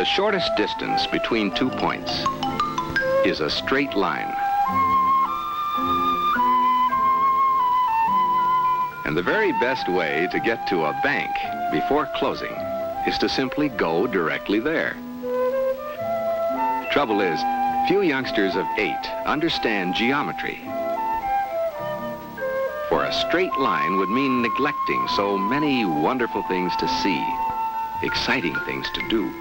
The shortest distance between 2 points is a straight line. And the very best way to get to a bank before closing is to simply go directly there. Trouble is, few youngsters of 8 understand geometry. For a straight line would mean neglecting so many wonderful things to see, exciting things to do.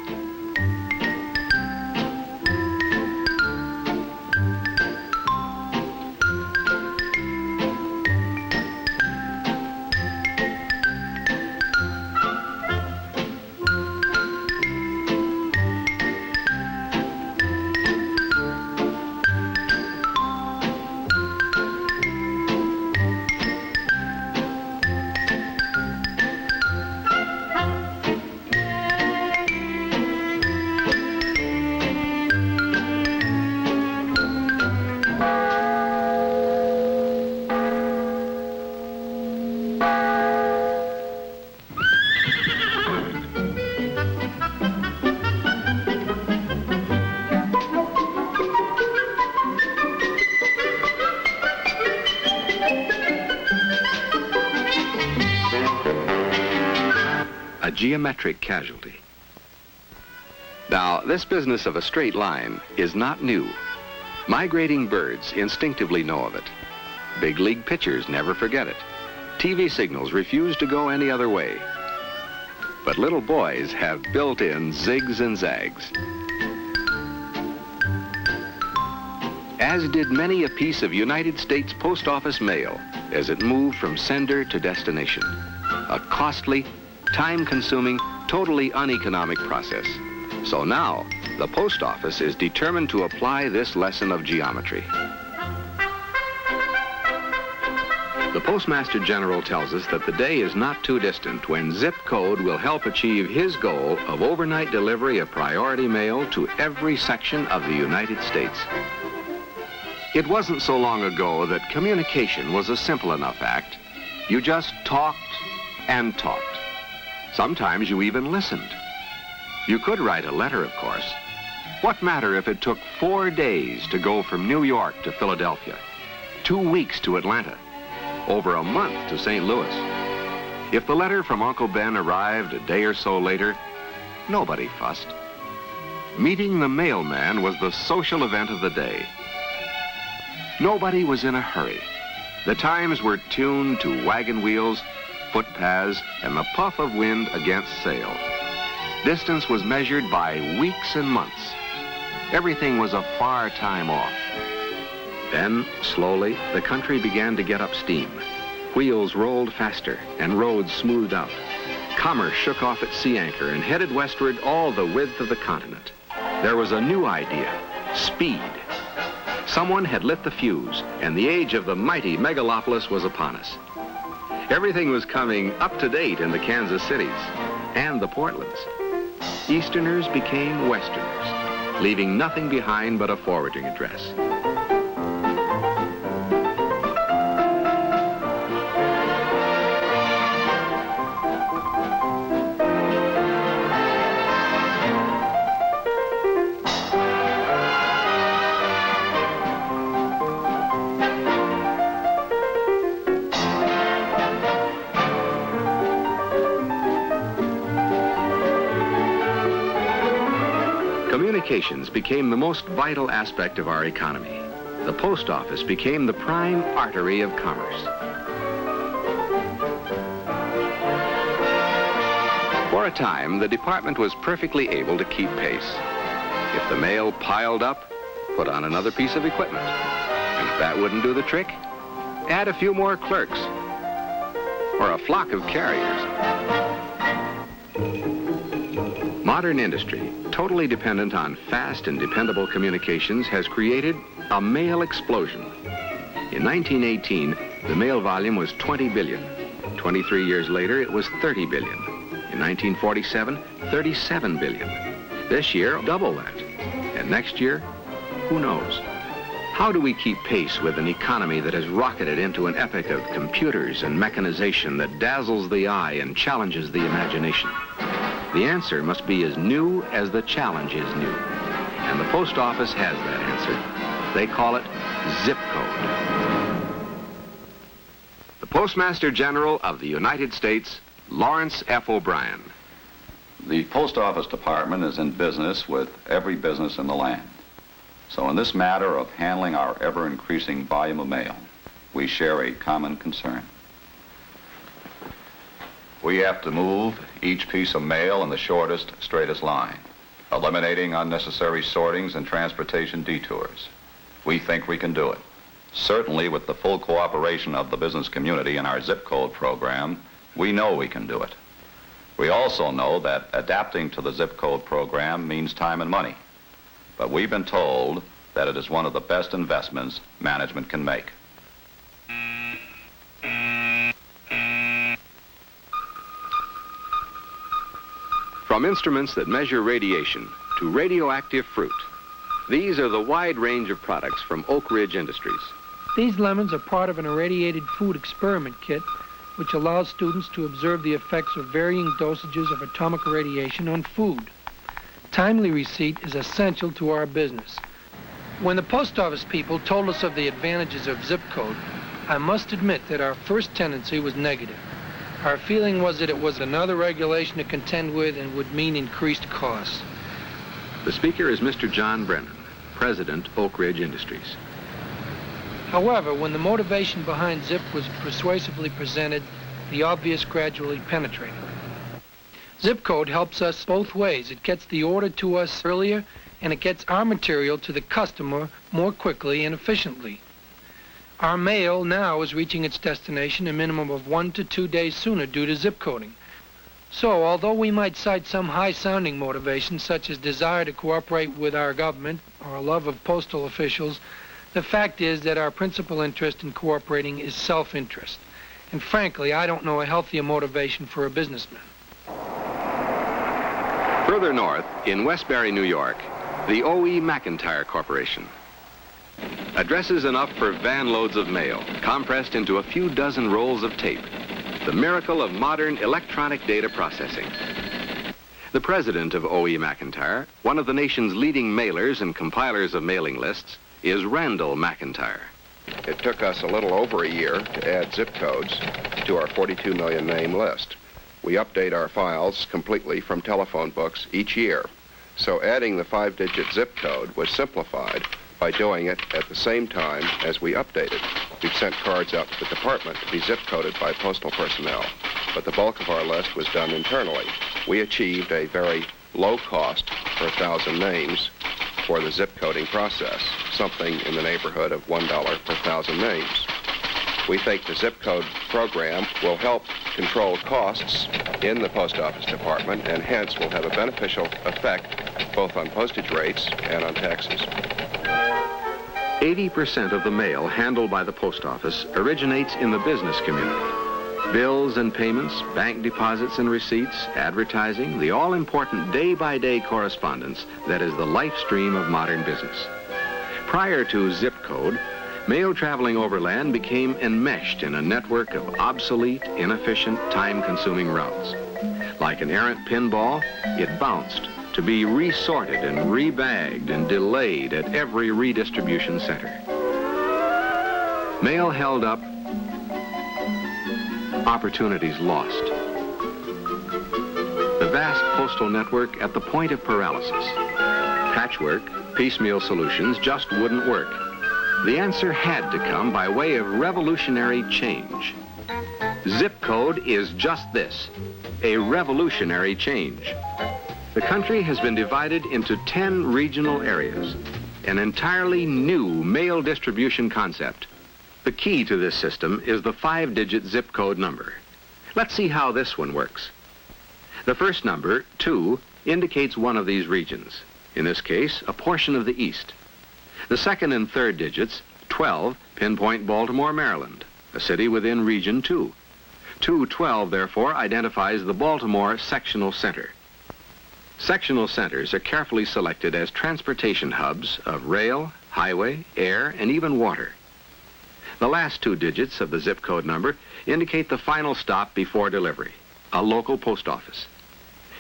A geometric casualty. Now, this business of a straight line is not new. Migrating birds instinctively know of it. Big league pitchers never forget it. TV signals refuse to go any other way. But little boys have built-in zigs and zags. As did many a piece of United States Post Office mail as it moved from sender to destination. A costly, time-consuming, totally uneconomic process. So now, the Post Office is determined to apply this lesson of geometry. The Postmaster General tells us that the day is not too distant when zip code will help achieve his goal of overnight delivery of priority mail to every section of the United States. It wasn't so long ago that communication was a simple enough act. You just talked and talked. Sometimes you even listened. You could write a letter, of course. What matter if it took 4 days to go from New York to Philadelphia, 2 weeks to Atlanta, over a month to St. Louis? If the letter from Uncle Ben arrived a day or so later, nobody fussed. Meeting the mailman was the social event of the day. Nobody was in a hurry. The times were tuned to wagon wheels, footpaths, and the puff of wind against sail. Distance was measured by weeks and months. Everything was a far time off. Then, slowly, the country began to get up steam. Wheels rolled faster and roads smoothed out. Commerce shook off its sea anchor and headed westward all the width of the continent. There was a new idea: speed. Someone had lit the fuse, and the age of the mighty megalopolis was upon us. Everything was coming up to date in the Kansas cities and the Portlands. Easterners became Westerners, leaving nothing behind but a forwarding address. Communications became the most vital aspect of our economy. The post office became the prime artery of commerce. For a time, the department was perfectly able to keep pace. If the mail piled up, put on another piece of equipment. And if that wouldn't do the trick, add a few more clerks or a flock of carriers. Modern industry, totally dependent on fast and dependable communications, has created a mail explosion. In 1918, the mail volume was 20 billion. 23 years later, it was 30 billion. In 1947, 37 billion. This year, double that. And next year, who knows? How do we keep pace with an economy that has rocketed into an epoch of computers and mechanization that dazzles the eye and challenges the imagination? The answer must be as new as the challenge is new. And the post office has that answer. They call it zip code. The Postmaster General of the United States, Lawrence F. O'Brien. The Post Office Department is in business with every business in the land. So in this matter of handling our ever-increasing volume of mail, we share a common concern. We have to move each piece of mail in the shortest, straightest line, eliminating unnecessary sortings and transportation detours. We think we can do it. Certainly with the full cooperation of the business community in our zip code program, we know we can do it. We also know that adapting to the zip code program means time and money. But we've been told that it is one of the best investments management can make. From instruments that measure radiation to radioactive fruit, these are the wide range of products from Oak Ridge Industries. These lemons are part of an irradiated food experiment kit which allows students to observe the effects of varying dosages of atomic radiation on food. Timely receipt is essential to our business. When the post office people told us of the advantages of zip code, I must admit that our first tendency was negative. Our feeling was that it was another regulation to contend with and would mean increased costs. The speaker is Mr. John Brennan, President, Oak Ridge Industries. However, when the motivation behind ZIP was persuasively presented, the obvious gradually penetrated. Zip code helps us both ways. It gets the order to us earlier, and it gets our material to the customer more quickly and efficiently. Our mail now is reaching its destination a minimum of 1 to 2 days sooner due to zip coding. So, although we might cite some high-sounding motivations, such as desire to cooperate with our government or a love of postal officials, the fact is that our principal interest in cooperating is self-interest. And frankly, I don't know a healthier motivation for a businessman. Further north, in Westbury, New York, the O.E. McIntyre Corporation. Addresses enough for van loads of mail, compressed into a few dozen rolls of tape. The miracle of modern electronic data processing. The president of O.E. McIntyre, one of the nation's leading mailers and compilers of mailing lists, is Randall McIntyre. It took us a little over a year to add zip codes to our 42 million name list. We update our files completely from telephone books each year. So adding the 5-digit zip code was simplified by doing it at the same time as we updated. We've sent cards out to the department to be zip coded by postal personnel, but the bulk of our list was done internally. We achieved a very low cost per 1,000 names for the zip coding process, something in the neighborhood of $1 per 1,000 names. We think the zip code program will help control costs in the post office department and hence will have a beneficial effect both on postage rates and on taxes. 80% of the mail handled by the post office originates in the business community. Bills and payments, bank deposits and receipts, advertising, the all-important day-by-day correspondence that is the life stream of modern business. Prior to zip code, mail traveling overland became enmeshed in a network of obsolete, inefficient, time-consuming routes. Like an errant pinball, it bounced to be resorted and rebagged and delayed at every redistribution center. Mail held up, opportunities lost. The vast postal network at the point of paralysis. Patchwork, piecemeal solutions just wouldn't work. The answer had to come by way of revolutionary change. Zip code is just this, a revolutionary change. The country has been divided into 10 regional areas, an entirely new mail distribution concept. The key to this system is the 5-digit zip code number. Let's see how this one works. The first number, 2, indicates one of these regions. In this case, a portion of the East. The second and third digits, 12, pinpoint Baltimore, Maryland, a city within Region 2. 212, therefore, identifies the Baltimore sectional center. Sectional centers are carefully selected as transportation hubs of rail, highway, air, and even water. The last 2 digits of the zip code number indicate the final stop before delivery, a local post office.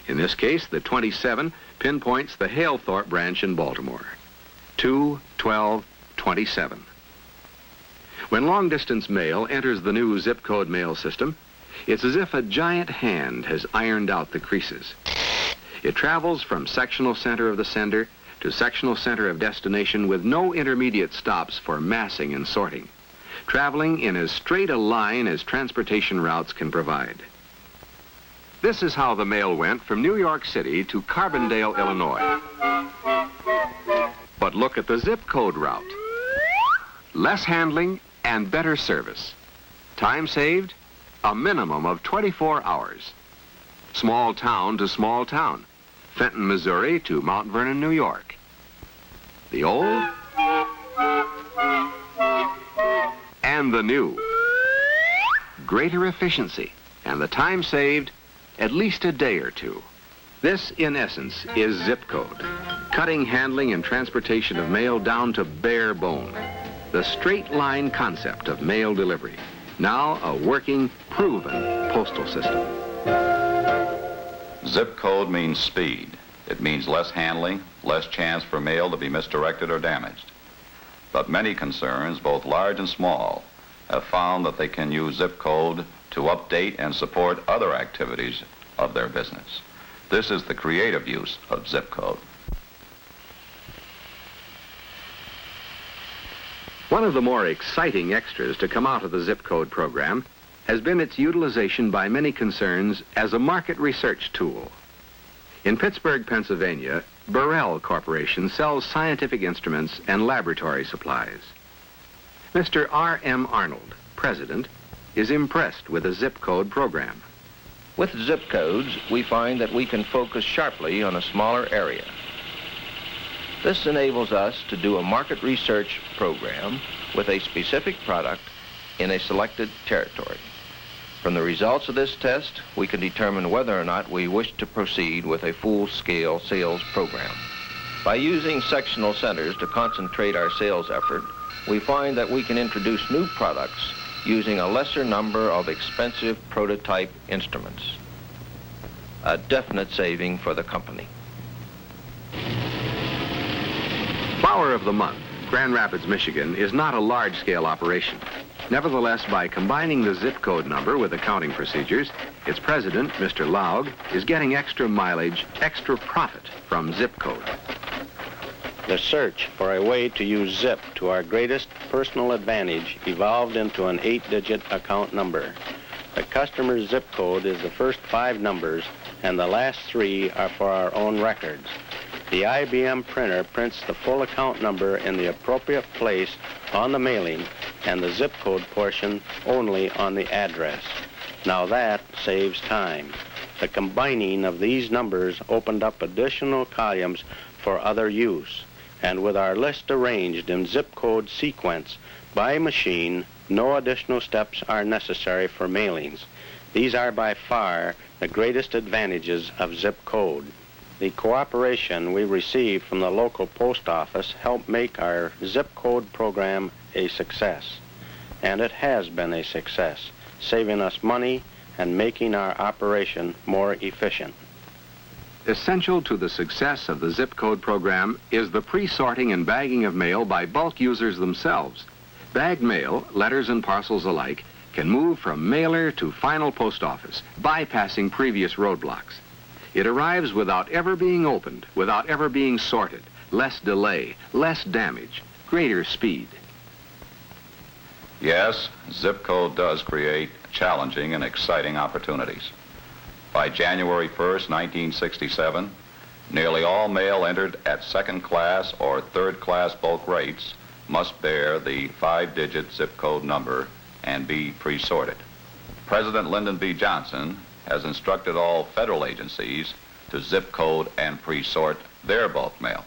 In this case, the 27 pinpoints the Halethorpe branch in Baltimore. 21227. When long-distance mail enters the new zip code mail system, it's as if a giant hand has ironed out the creases. It travels from sectional center of the sender to sectional center of destination with no intermediate stops for massing and sorting, traveling in as straight a line as transportation routes can provide. This is how the mail went from New York City to Carbondale, Illinois. But look at the zip code route. Less handling and better service. Time saved, a minimum of 24 hours. Small town to small town. Fenton, Missouri to Mount Vernon, New York. The old and the new. Greater efficiency and the time saved, at least a day or two. This, in essence, is zip code, cutting handling and transportation of mail down to bare bone. The straight line concept of mail delivery, now a working, proven postal system. Zip code means speed. It means less handling, less chance for mail to be misdirected or damaged. But many concerns, both large and small, have found that they can use zip code to update and support other activities of their business. This is the creative use of zip code. One of the more exciting extras to come out of the zip code program has been its utilization by many concerns as a market research tool. In Pittsburgh, Pennsylvania, Burrell Corporation sells scientific instruments and laboratory supplies. Mr. R.M. Arnold, president, is impressed with the zip code program. With zip codes, we find that we can focus sharply on a smaller area. This enables us to do a market research program with a specific product in a selected territory. From the results of this test, we can determine whether or not we wish to proceed with a full-scale sales program. By using sectional centers to concentrate our sales effort, we find that we can introduce new products using a lesser number of expensive prototype instruments. A definite saving for the company. Flower of the Month, Grand Rapids, Michigan, is not a large-scale operation. Nevertheless, by combining the zip code number with accounting procedures, its president, Mr. Laug, is getting extra mileage, extra profit from zip code. The search for a way to use zip to our greatest personal advantage evolved into an 8-digit account number. The customer's zip code is the first 5 numbers, and the last 3 are for our own records. The IBM printer prints the full account number in the appropriate place on the mailing, and the zip code portion only on the address. Now that saves time. The combining of these numbers opened up additional columns for other use. And with our list arranged in zip code sequence by machine, no additional steps are necessary for mailings. These are by far the greatest advantages of zip code. The cooperation we received from the local post office helped make our zip code program a success. And it has been a success, saving us money and making our operation more efficient. Essential to the success of the zip code program is the pre-sorting and bagging of mail by bulk users themselves. Bagged mail, letters and parcels alike, can move from mailer to final post office, bypassing previous roadblocks. It arrives without ever being opened, without ever being sorted, less delay, less damage, greater speed. Yes, zip code does create challenging and exciting opportunities. By January 1st, 1967, nearly all mail entered at second-class or third-class bulk rates must bear the 5-digit zip code number and be pre-sorted. President Lyndon B. Johnson has instructed all federal agencies to zip code and pre-sort their bulk mail.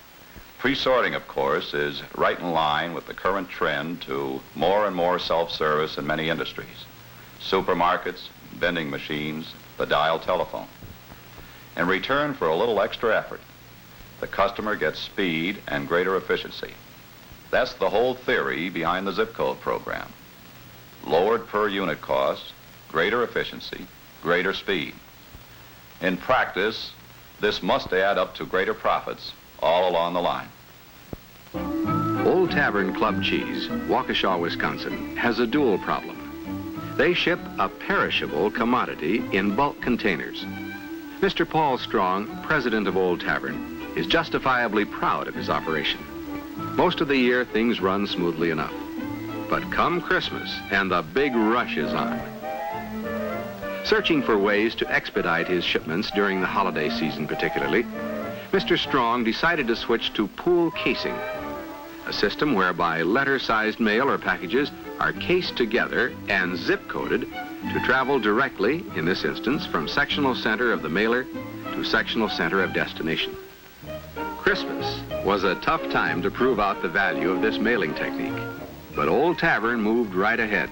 Pre-sorting, of course, is right in line with the current trend to more and more self-service in many industries. Supermarkets, vending machines, the dial telephone. In return for a little extra effort, the customer gets speed and greater efficiency. That's the whole theory behind the zip code program. Lowered per unit costs, greater efficiency, greater speed. In practice, This must add up to greater profits all along the line. Old Tavern Club Cheese, Waukesha, Wisconsin, has a dual problem. They ship a perishable commodity in bulk containers. Mr. Paul Strong, president of Old Tavern, is justifiably proud of his operation. Most of the year, things run smoothly enough. But come Christmas, and the big rush is on. Searching for ways to expedite his shipments during the holiday season particularly, Mr. Strong decided to switch to pool casing, a system whereby letter-sized mail or packages are cased together and zip-coded to travel directly, in this instance, from sectional center of the mailer to sectional center of destination. Christmas was a tough time to prove out the value of this mailing technique, but Old Tavern moved right ahead.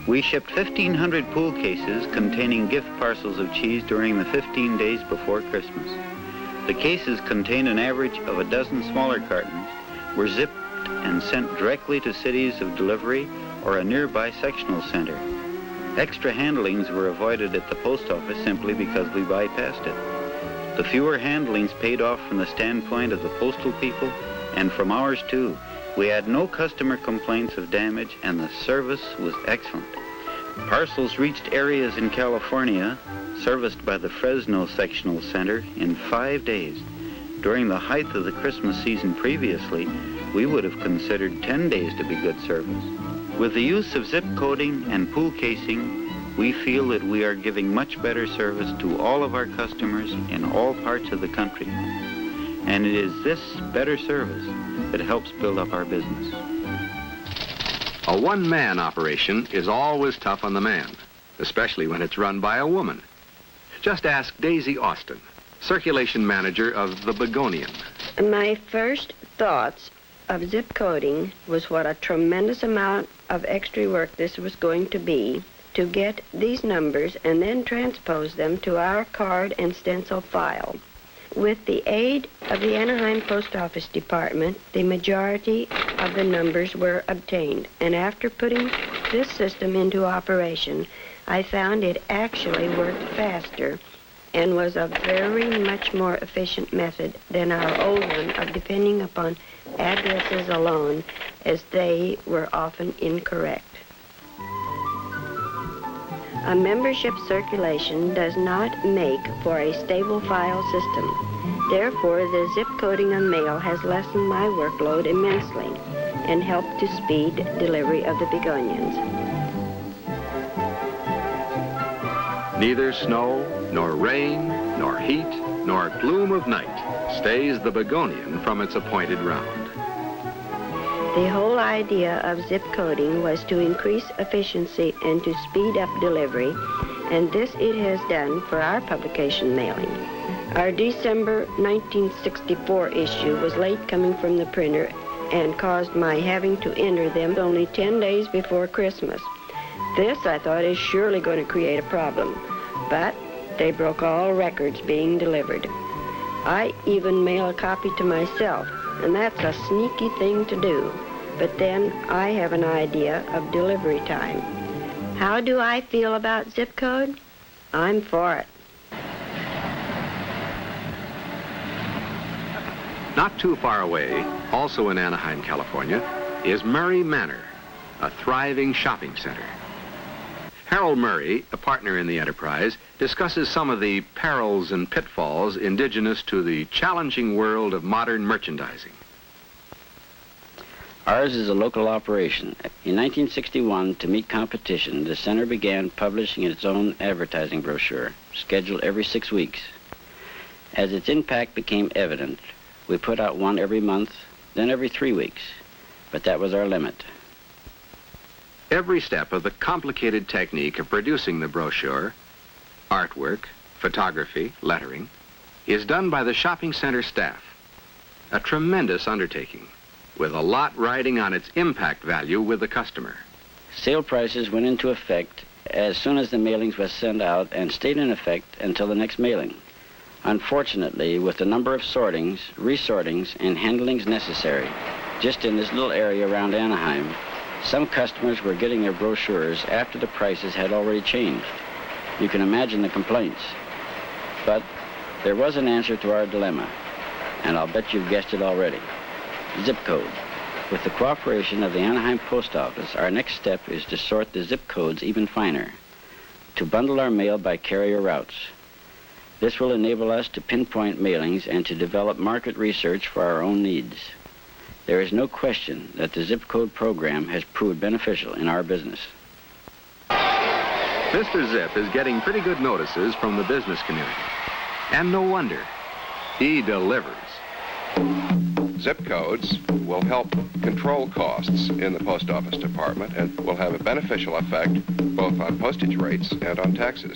We shipped 1,500 pool cases containing gift parcels of cheese during the 15 days before Christmas. The cases contain an average of a dozen smaller cartons, were zipped and sent directly to cities of delivery or a nearby sectional center. Extra handlings were avoided at the post office simply because we bypassed it. The fewer handlings paid off from the standpoint of the postal people and from ours too. We had no customer complaints of damage and the service was excellent. Parcels reached areas in California serviced by the Fresno Sectional Center in 5 days. During the height of the Christmas season previously, we would have considered 10 days to be good service. With the use of zip coding and pool casing, we feel that we are giving much better service to all of our customers in all parts of the country. And it is this better service that helps build up our business. A one-man operation is always tough on the man, especially when it's run by a woman. Just ask Daisy Austin, circulation manager of the Begonian. My first thoughts of zip coding was what a tremendous amount of extra work this was going to be to get these numbers and then transpose them to our card and stencil file. With the aid of the Anaheim Post Office Department, the majority of the numbers were obtained, and after putting this system into operation, I found it actually worked faster and was a very much more efficient method than our old one of depending upon addresses alone, as they were often incorrect. A membership circulation does not make for a stable file system. Therefore, the zip coding of mail has lessened my workload immensely and helped to speed delivery of the Begonians. Neither snow, nor rain, nor heat, nor gloom of night stays the Begonian from its appointed round. The whole idea of zip coding was to increase efficiency and to speed up delivery, and this it has done for our publication mailing. Our December 1964 issue was late coming from the printer and caused my having to enter them only 10 days before Christmas. This, I thought, is surely going to create a problem, but they broke all records being delivered. I even mail a copy to myself, and that's a sneaky thing to do. But then I have an idea of delivery time. How do I feel about zip code? I'm for it. Not too far away, also in Anaheim, California, is Murray Manor, a thriving shopping center. Harold Murray, a partner in the enterprise, discusses some of the perils and pitfalls indigenous to the challenging world of modern merchandising. Ours is a local operation. In 1961, to meet competition, the center began publishing its own advertising brochure, scheduled every 6 weeks. As its impact became evident, we put out one every month, then every 3 weeks. But that was our limit. Every step of the complicated technique of producing the brochure, artwork, photography, lettering, is done by the shopping center staff. A tremendous undertaking, with a lot riding on its impact value with the customer. Sale prices went into effect as soon as the mailings were sent out and stayed in effect until the next mailing. Unfortunately, with the number of sortings, resortings, and handlings necessary, just in this little area around Anaheim, some customers were getting their brochures after the prices had already changed. You can imagine the complaints. But there was an answer to our dilemma, and I'll bet you've guessed it already. Zip code. With the cooperation of the Anaheim Post Office, our next step is to sort the zip codes even finer, to bundle our mail by carrier routes. This will enable us to pinpoint mailings and to develop market research for our own needs. There is no question that the zip code program has proved beneficial in our business. Mr. Zip is getting pretty good notices from the business community. And no wonder. He delivers. Zip codes will help control costs in the Post Office Department and will have a beneficial effect both on postage rates and on taxes.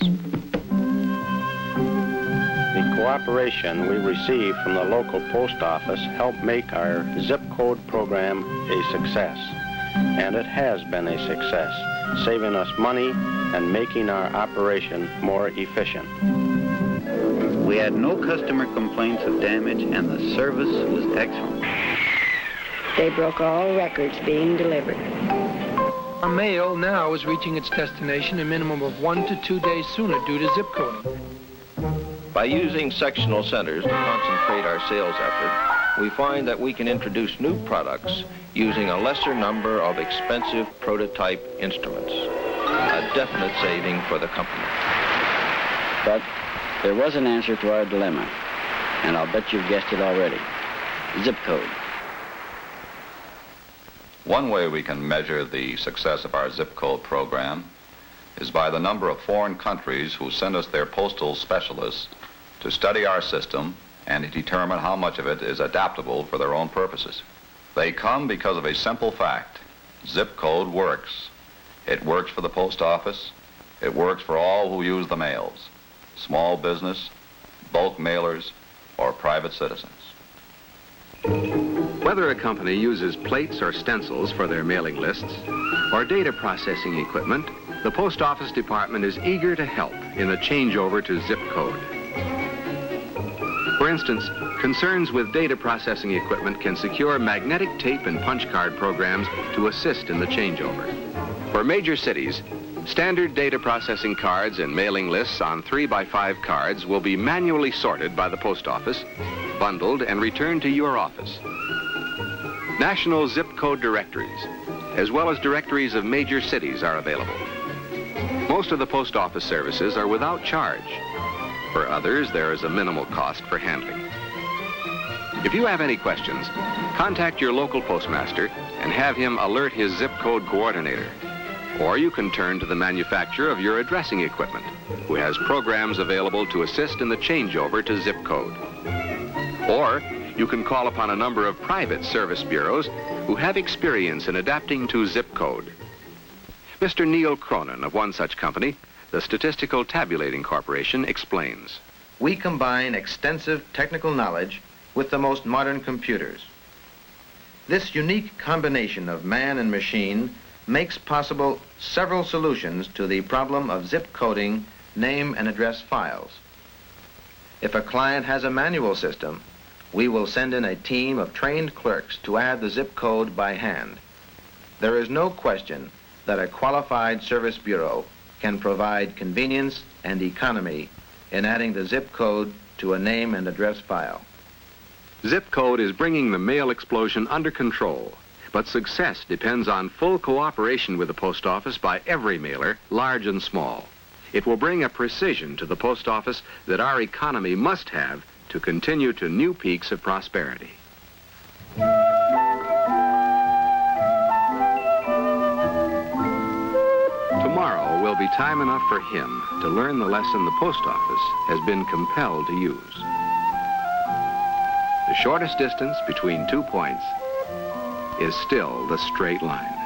The cooperation we receive from the local post office helped make our zip code program a success. And it has been a success, saving us money and making our operation more efficient. We had no customer complaints of damage, and the service was excellent. They broke all records being delivered. Our mail now is reaching its destination a minimum of 1 to 2 days sooner due to zip coding. By using sectional centers to concentrate our sales effort, we find that we can introduce new products using a lesser number of expensive prototype instruments. A definite saving for the company. But there was an answer to our dilemma, and I'll bet you've guessed it already. Zip code. One way we can measure the success of our zip code program is by the number of foreign countries who send us their postal specialists to study our system and to determine how much of it is adaptable for their own purposes. They come because of a simple fact. Zip code works. It works for the post office. It works for all who use the mails. Small business, bulk mailers, or private citizens. Whether a company uses plates or stencils for their mailing lists or data processing equipment, the Post Office Department is eager to help in the changeover to zip code. For instance, concerns with data processing equipment can secure magnetic tape and punch card programs to assist in the changeover. For major cities, standard data processing cards and mailing lists on 3x5 cards will be manually sorted by the post office, bundled, and returned to your office. National zip code directories, as well as directories of major cities, are available. Most of the post office services are without charge. For others, there is a minimal cost for handling. If you have any questions, contact your local postmaster and have him alert his zip code coordinator. Or you can turn to the manufacturer of your addressing equipment, who has programs available to assist in the changeover to zip code. Or you can call upon a number of private service bureaus who have experience in adapting to zip code. Mr. Neil Cronin of one such company, the Statistical Tabulating Corporation, explains. We combine extensive technical knowledge with the most modern computers. This unique combination of man and machine makes possible several solutions to the problem of zip coding name and address files. If a client has a manual system, we will send in a team of trained clerks to add the zip code by hand. There is no question that a qualified service bureau can provide convenience and economy in adding the zip code to a name and address file. Zip code is bringing the mail explosion under control, but success depends on full cooperation with the post office by every mailer, large and small. It will bring a precision to the post office that our economy must have to continue to new peaks of prosperity. Tomorrow will be time enough for him to learn the lesson the post office has been compelled to use. The shortest distance between 2 points is still the straight line.